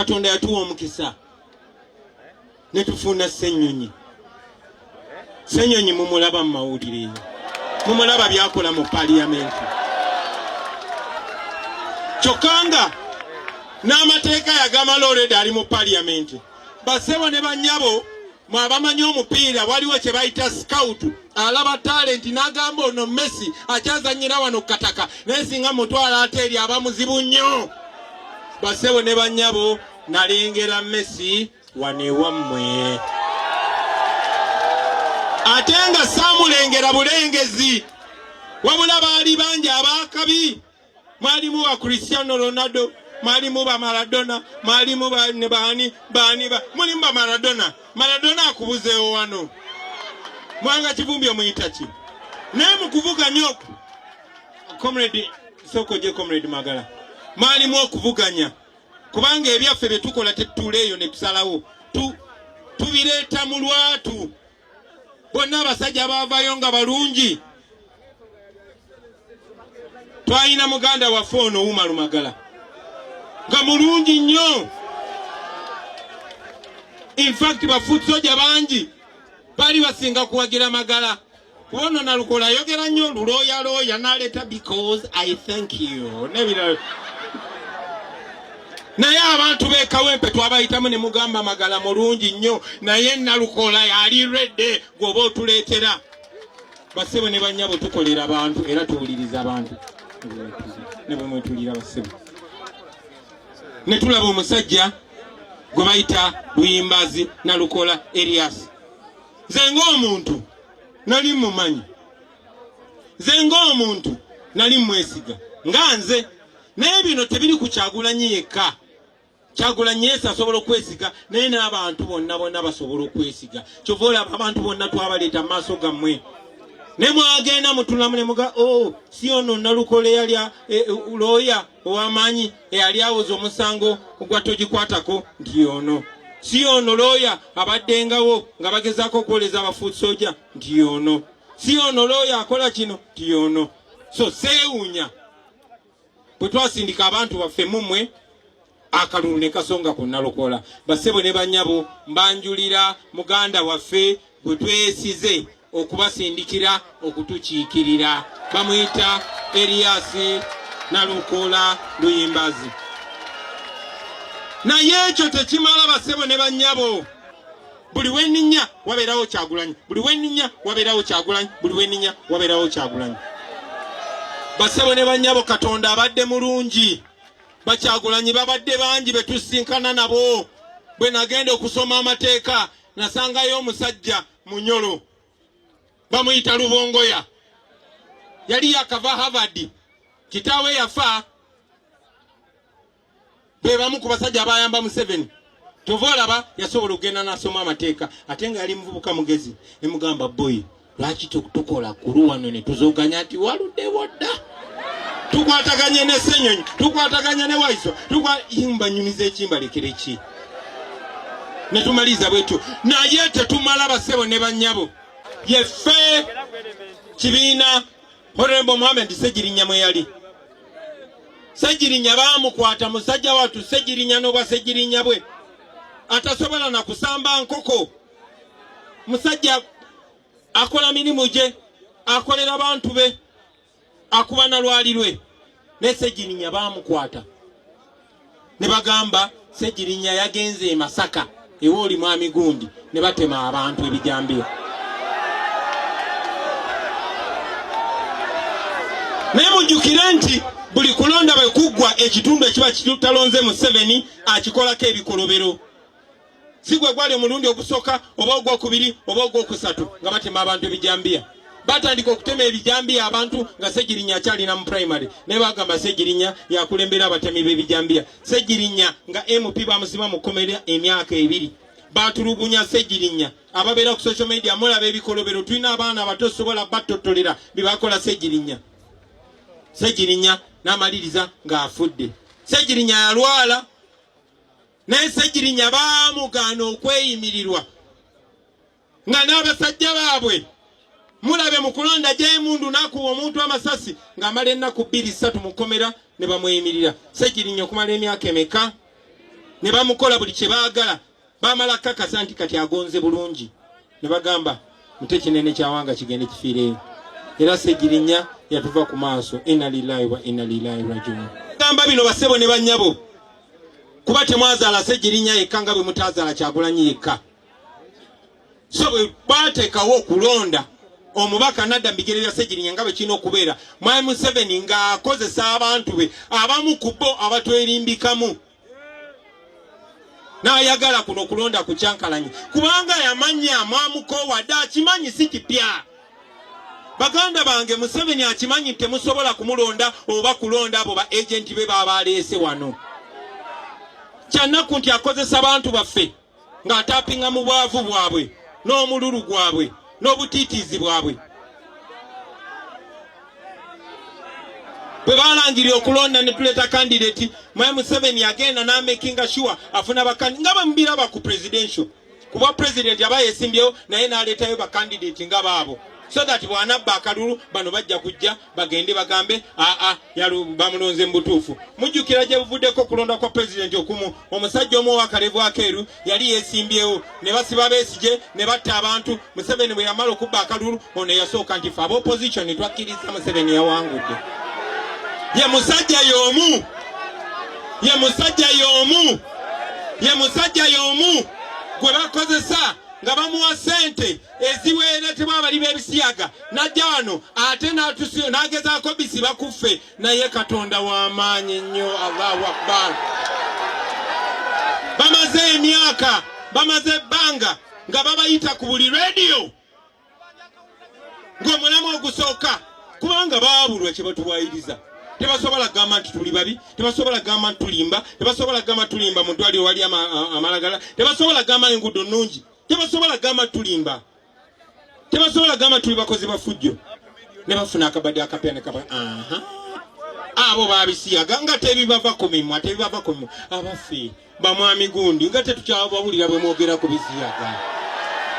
Katonda yatuwa omukisa ne tufuna Ssenyonyi. Ssenyonyi mumulaba mu mawulire, mumulaba byakola mu Parliament. Kyokka n'amateeka yagama already ali mu Parliament. Bassebo ne bannyabo mwabamanyi omupiira waliwo kye bayita scout alaba talent n'agamba ono Messi akyazannyira wano kataka naye singa mutwala ate eri abamuzibu nnyo. Bassebo ne bannyabo nalengera Messi wanewammwe ate nga saamulengera bulengezi wabula baali bangi abakabi. Mwalimu wa Cristiano Ronaldo, mwalimu ba Maradona, mwalimu ba nebani mulimu ba Maradona akubuzeewo wano mwanga Kivumbi omuyita ki naye mukuvuga nnyo comrade Sokoje comrade Magala mwalimu okuvuganya kubanga ebyaffe bye tukola tetuleeyo ne tusalawo tubireeta mu lwatu bonna abasajja baavayo nga balungi. Twalina muganda waffe ono Umar Magala nga mulungi nnyo. In fact bafuut soja bangi bali basinga kuwagira Magala kubono nalukola yogera nnyo lulooya naleeta because I thank you naye abantu b'ekawempe twabayitamu ne mugamba Magala mulungi nnyo naye nalukola yali redde gwoba otuleetera. Bassebo ne bannyabo tukolera abantu era tuwuliriza abantu ne bwe mwetulira bassebo. Ne tulaba omusajja gwe bayita Luyimbazi Nalukola Elias. Nze ng'omuntu nali mumanyi, nze ng'omuntu nali mwesiga nga nze naye bino tebiri ku Kyagulanyi yekka. Kyagulanyi Yesu asobola okwesiga naye n'abantu bonna basobola okwesiga. Kyova olaba abantu bonna twabaleeta mu maaso gammwe ne mwagenda mutulamu ne muga si ono Nalukola eyali looya ow'amaanyi eyali awoza omusango gwa togikwatako nti ono, si ono looya abaddengawo nga bagezaako okwoleza abafuut soja nti ono, si ono looya akola kino nti ono. So seewuunya bwe twasindika abantu baffe mumwe akalulu ne kasonga ku Nalukola. Bassebo ne bannyabo mbanjulira muganda waffe gwe twesize okubasindikira okutukiikirira bamuyita Elias Nalukola Luyimbazi. Naye ekyo tekimala bassebo ne bannyabo. Buli wenninya wabeerawo Kyagulanyi, buli wenninya wabeerawo Kyagulanyi, buli wenninya wabeerawo Kyagulanyi. Bassebo ne bannyabo Katonda abadde mulungi. Bakyagulanyi babadde bangi be tusinkana nabo. Bwe nagenda okusoma amateeka nasangayo omusajja Munyolo bamuyita Lubongoya yali yakava Harvard kitaawe yafa be bamu ku basajja abayamba Museveni. Tova olaba yasobola okugenda n'asoma amateeka ate nga yali muvubuka mugezi ne mugamba boy lwaki tukola kulu wano ne tuzooganya nti waluddewo dda tukwataganye ne Ssenyonyi tukwataganye ne Waiso yimba nyumiza ekimba lekere ki ne tumaliza bwetyo. Naye tetumala bassebo ne bannyabo yeffe kibiina Honorable Mohamed Ssegirinya mwe yali. Ssegirinya baamukwata musajja watu Ssegirinya n'obwa Ssegirinya bwe atasobola na kusamba nkoko. Musajja akola mirimu gye akolera bantu be akuba na lwali lwe ne Ssegirinya baamukwata ne bagamba Ssegirinya yagenze e Masaka ewooli mwami gundi ne batema abantu ebijambiya. Naye mujjukire nti buli kulonda bwe kuggwa ekitundu ekiba kitalonze Museveni akikolako ebikolobero. Si gwe gwali omulundi ogusooka oba ogwokubiri oba ogwokusatu nga batema abantu ebijambiya. Batandika okutema ebijambiya abantu nga Ssegirinya akyalina mu primary naye bagamba Ssegirinya yakulembera abatemi b'ebijambiya. Ssegirinya nga MP bamusiba mu kkomera emyaka 2. Batulugunya Ssegirinya ababeera ku social media mulaba ebikolobero. Tulina abaana abato sobola batotolera bibakola Ssegirinya. Ssegirinya n'amaliriza ng'afudde. Ssegirinya yalwala naye Ssegirinya baamugaana okweyimirirwa nga n'abasajja baabwe mulabe mu kulonda gy'emundu n'akuba omuntu amasasi ng'amala ennaku 2-3 mu kkomera ne bamweyimirira. Ssegirinya okumala emyaka emeka ne bamukola buli kye baagala bamala kakasa nti kati agonze bulungi ne bagamba mute kinene kyawanga kigende kifiireyo era Ssegirinya yatuva ku maaso. Inna lillahi wa inna ilaihi rajiun. Gamba bino basebo ne bannyabo kuba temwazaala Ssegirinya yekka nga bwe mutazaala Kyagulanyi yekka. So bwe bateekawo okulonda omubaka nadda mbigere bya Ssegirinya nga bwe kirina okubeera, Mwami Museveni ng'akozesa abantu be abamu ku bo abatwerimbikamu n'ayagala kuno okulonda ku Kyankalanyi kubanga yamanya mwamuko wadde akimanyi si kipya. Baganda bange Museveni akimanyi temusobola kumulonda oba kulonda abo ba agenti be baba baleese wano. Kyannaku nti akozesa abantu baffe ng'atapinga mu bwavu bwabwe n'omululu gwabwe n'obutiitiizi bwabwe. Bwe balangirira okulonda ne tuleeta candidate, Mwami Museveni agenda n'amakinga sure afuna bakandi nga bamubiraba ku presidential. Kuba president yaba yesimbyewo naye n'aleetayo bakandidate nga baabo. So that bwanabba akalulu bano bajja kujja bagende bagambe bamulonze mu butuufu. Mujjukira gye buvuddeko kulonda kwa president okumu, omusajja omu w'akalevu akeeru yali yeesimbyewo ne basiba Besigye ne batta abantu. Museveni bwe yamala okubba akalulu ono yasooka nti ffe ab'opposition twakkiriza Museveni yawangudde. Ye musajja y'omu, ye musajja y'omu, ye musajja y'omu gwe bakozesa nga bamuwa sente eziweeretebwa abali b'ebisiyaga najja wano ate n'atusiyo n'agezaako bisi bakuffe naye Katonda w'amaanyi ennyo. Allahu Akbar. Bamaze emyaka, bamaze ebbanga nga babayita ku buli radio ng'omulamu ogusooka kubanga baabulwa kye batuwaayiriza. Tebasobola gamba nti tuli babi, tebasobola gamba nti tulimba, tebasobola gamba tulimba mu ddwaliro wali amalagala, tebasobola gamba enguudo nnungi, tebasobola gamba tulimba, tebasobola gamba tuli bakozi bafujjo. Ne bafuna akabadde akapya ne kaba abo babisiyaga nga tebibava ku mimwa, tebibava ku mimwa. Abaffe bamwami gundi nga tetukyabawulira bwe mwogera ku bisiyaga,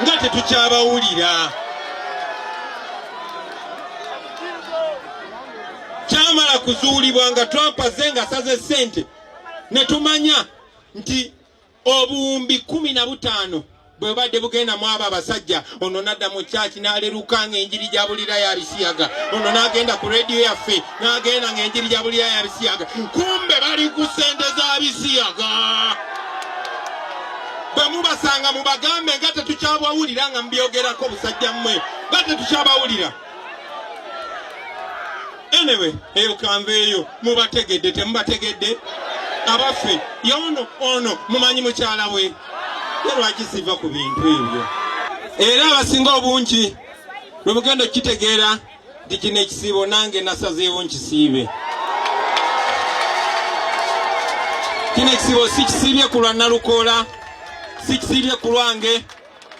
nga tetukyabawulira. Kyamala kuzuulibwa nga Trump azze nga asaze ssente ne tumanya nti obuwumbi 15 bwe badde bugenda mu abo abasajja. Ono nadda mu kyaki n'aleruka ng'enjiri gy'abulira ya bisiyaga, ono n'agenda ku rediyo yaffe n'agenda ng'enjiri gy'abulira ya bisiyaga. Kumbe bali ku ssente za bisiyaga. Bwe mubasanga mubagambe nga tetukyabawulira nga mbyogerako busajja mmwe, nga tetukyabawulira. Anyway, eyo kanveeyo mubategedde temubategedde abaffe ono mumanyi mukyala we lwaki siva ku bintu ebyo. Era abasinga obungi lwe mugenda okitegeera nti kino ekisiibo nange nasazeewo nkisiibe. Kino ekisiibo sikisiibye ku lwa Nalukoola, sikisiibye ku lwange,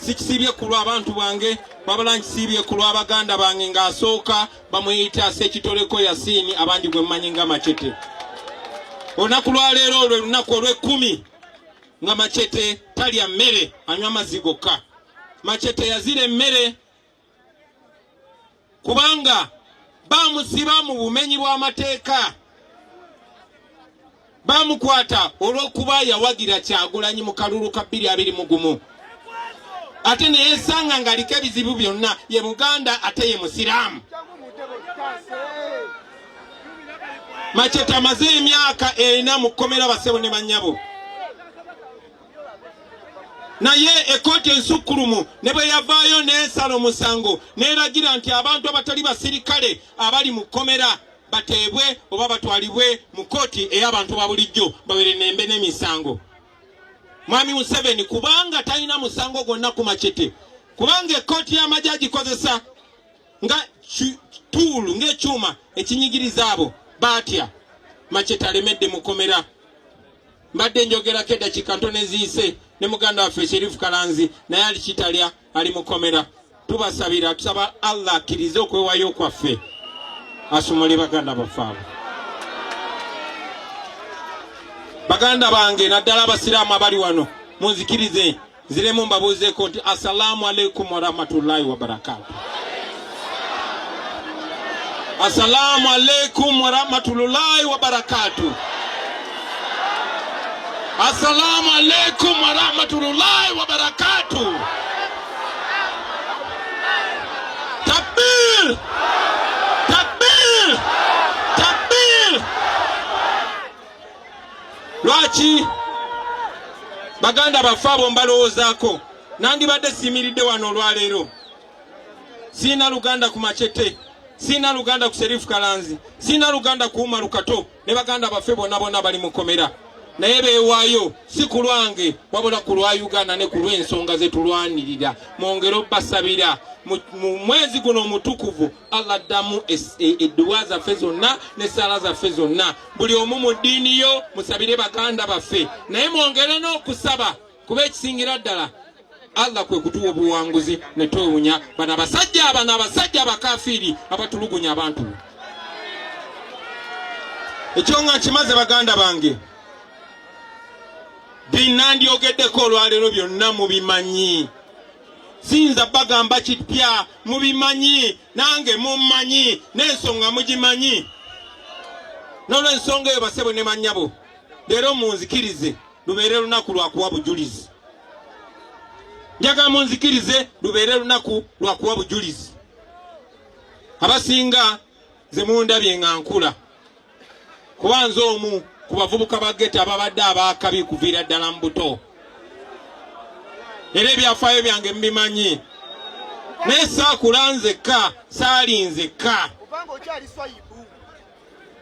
sikisiibye ku lw'abantu bange, wabula nkisiibye ku lw'abaganda bange ng'asooka bamuyita Ssekitoleko Yasiini abandi gwe mmanyi nga Machete. Olunaku lwa leero olwo lunaku olw'10 nga Machete talya mmere, anywa mazzi gokka. Machete yazira emmere kubanga bamusiba mu bumenyi bw'amateeka, bamukwata olw'okuba yawagira Kyagulanyi mu kalulu ka 2021. Ate ne yesanga ng'aliko ebizibu byonna, ye Muganda ate ye Musiraamu. Machete amaze emyaka 40 mu kkomera basebo ne bannyabo. Naye ekkooti ensukkulumu ne bwe yavaayo n'esala omusango n'eragira nti abantu abatali basirikale abali mu kkomera bateebwe oba batwalibwe mu kkooti ey'abantu ba bulijjo babeere n'embe n'emisango. Mwami Museveni kubanga talina musango gwonna ku Machete, kubanga ekkooti y'amagye agikozesa nga tuulu ng'ekyuma ekinyigiriza abo batya, Machete alemedde mu kkomera. Mbadde njogerako eddakiika ntono eziyise ne muganda waffe Sheriff Kalanzi naye ali kitalya, ali mu kkomera. Tubasabira, tusaba Allah akkirize okwewayo kwaffe asumule baganda baffe abo. Baganda bange naddala abasiraamu abali wano munzikirize nziremu mbabuuzeeko nti assalamu alaikum wa rahmatullahi wa barakatuh. Assalamu alaikum wa rahmatullahi wa barakatuh. Assalamu alaikum wa rahmatullahi wa barakatuh. Takbir! Takbir! Takbir! Lwaki baganda bafabo mbalowozaako nandibadde simiridde wano olwaleero. Sina Luganda ku Machete, sina Luganda ku Sherifu Kalanzi, sina Luganda ku Umar Kato, ne baganda baffe bonna bonna bali mukomera. Naye beewaayo si ku lwange wabula ku lwa Uganda ne ku lw'ensonga ze tulwanirira. Mwongere obbasabira mu mwezi guno omutukuvu Allah addamu edduwa zaffe zonna ne sala zaffe zonna. Buli omu mu ddiini yo musabire baganda baffe, naye mwongere n'okusaba kuba ekisingira ddala Allah kwe kutuwa obuwanguzi ne twewunya bano abasajja abakafiri abatulugunya abantu. Ekyo nga kimaze baganda bange, binandyogeddeko olwaleero byonna mubimanyi. Sinza bagamba kipya, mubimanyi, nange mummanyi, n'ensonga mugimanyi. N'olw'ensonga eyo basebo ne mannyabo, leero munzikirize lubeere lunaku lwa kuwa bujulizi. Njagala munzikirize lubeere lunaku lwa kuwa bujulizi. Abasinga ze mundabye nga nkula, kuba nze omu ku bavubuka ba geta ababadde abaakabi kuviira ddala mu buto. Era ebyafaayo byange mbimanyi, naye saakula nzekka, saali nzekka.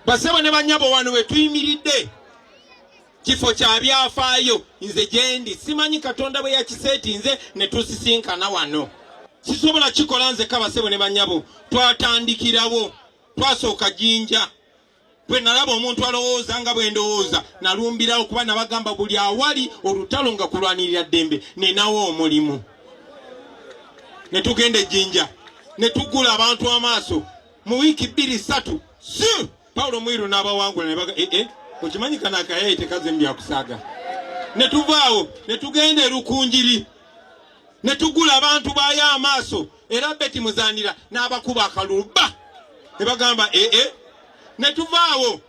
Basebo ne bannyabo wano we tuyimiridde kifo kya byafaayo, nze gyendi simanyi Katonda bwe yakiseetinze ne tusisinkana wano. Sisobola kikola nzekka basebo ne bannyabo, twatandikirawo, twasooka Jinja. Bwe nalaba omuntu alowooza nga bwe ndowooza nalumbirawo, kuba nabagamba buli awali olutalo nga kulwanirira ddembe nenawo omulimu. Ne tugenda Jinja ne tugula abantu amaaso mu wiiki 2-3 si Paulo Mwiru n'abawangula ne baga okimanyi kana akayaye tekaze mbya kusaaga. Ne tuvaawo ne tugenda Rukunjiri ne tugula abantu bayo amaaso, era Beti Muzanira n'abakuba akaluluba ne bagamba ne tuvaawo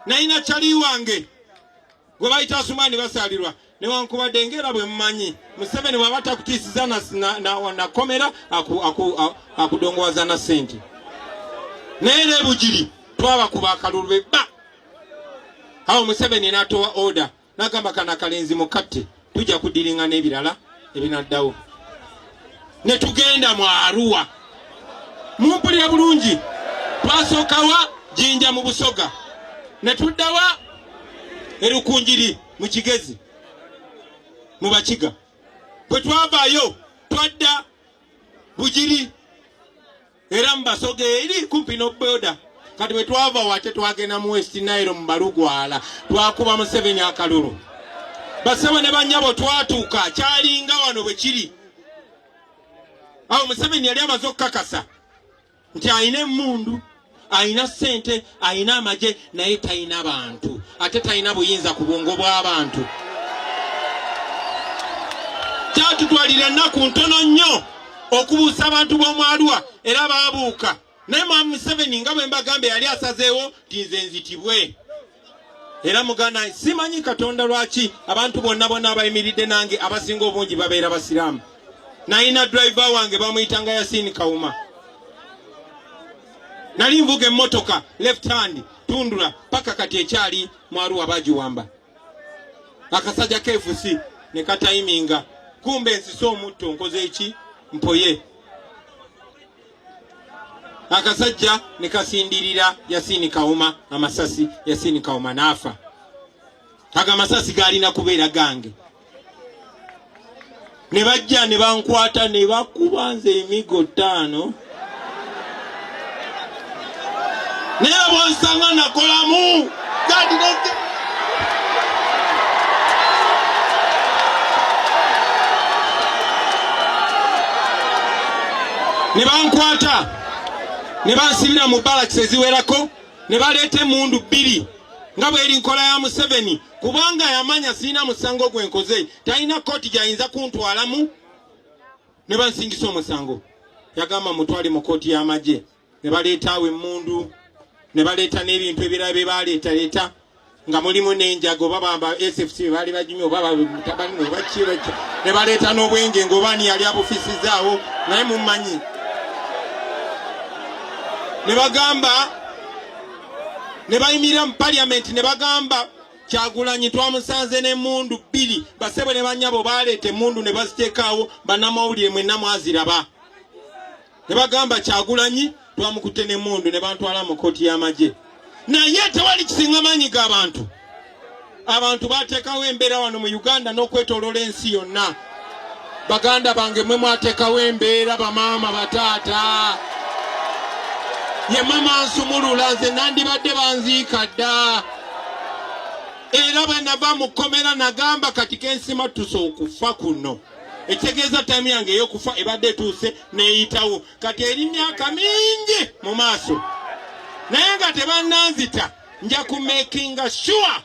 nalina kyali wange gwe bayita Asumani basaalirwa newankubadde ngera bwe mumanyi Museveni bw'aba takutiisiza nakomera akudongowaza na ssente. Naye n'ebugiri twabakuba akalulu bba. Awo Museveni n'atowa order n'agamba kana akalenzi mukatte tujja kudiringa n'ebirala ebinaddawo. Ne tugenda mu Arua, mumpulira bulungi, twasookawa Jinja mu Busoga, ne tuddawa Rukunjiri mu Kigezi mu Bakiga. Bwe twavaayo twadda Bugiri era mu Basoga eri kumpi n'obboda. Kati bwe twava wate twagenda mu West Nile mu Balugwala twakuba Museveni akalulu. Basebo ne bannyabo twatuuka kyalinga wano bwe kiri. Awo Museveni yali amaze okukakasa nti ayina emmundu, ayina ssente, ayina amagye, naye talina bantu, ate talina buyinza ku bwongo bw'abantu. Kyatutwalira ennaku ntono nnyo okubuusa abantu b'omu Arua era baabuuka. Naye Mwami Museveni nga bwe mbagambe yali asazeewo nti nze nzitibwe. Era muganda simanyi Katonda lwaki abantu bonna abayimiridde nange abasinga obungi babeera basiraamu. Nalina driver wange bamuyitanga Yasini Kauma. Nali nvuga emmotoka left hand tundula paka kati ekyali mu Arua bagiwamba. Akasajja KFC ne katayiminga, kumbe nsise omutto nkoze eki mpoye. Akasajja ne kasindirira Yasini Kauma amasasi, Yasini Kauma n'afa. Aga masasi galina kubeera gange. Ne bajja ne bankwata ne bakuba nze emigo 5. Naye bwonsanga nakolamu gadi neke ne bankwata ne bansibira mu barracks eziwerako ne baleeta emmundu 2 nga bw'eri nkola ya Museveni, kubanga yamanya sina musango gwe nkoze, talina kooti gy'ayinza kuntwalamu. Ne bansingisa omusango, yagamba mutwale mu kooti y'amagye. Ne baleeta awo emmundu, ne baleeta n'ebintu ebirala bye baleeta. nga mulimu n'enjago babamba SFC bali bajimyo baba mutabani mwe bakira ne baleta n'obwenge ngobani yali abufisizaawo naye mumanyi ne bagamba ne bayimira mu parliament ne bagamba Kyagulanyi twamusanze n'emmundu 2 basebo ne banyabo baleete emmundu ne baziteekaawo bannamawulire mwenna mwaziraba ne bagamba Kyagulanyi twamukutte n'emmundu ne bantwala mu kooti y'amagye naye tewali kisinga maanyi g'abantu abantu bateekawo embeera wano mu Uganda n'okwetooloola ensi yonna baganda bange mwe mwateekawo embeera bamaama bataata ye mama nsumulula nze nandibadde banziika dda era bwe nava mu kkomera nagamba kati kensima tusa okufa kuno ekitegeeza ttayimi yange ey'okufa ebadde etuuse neeyitawo kati eri myaka mingi mu maaso naye nga tebannanzita nja ku makinga sure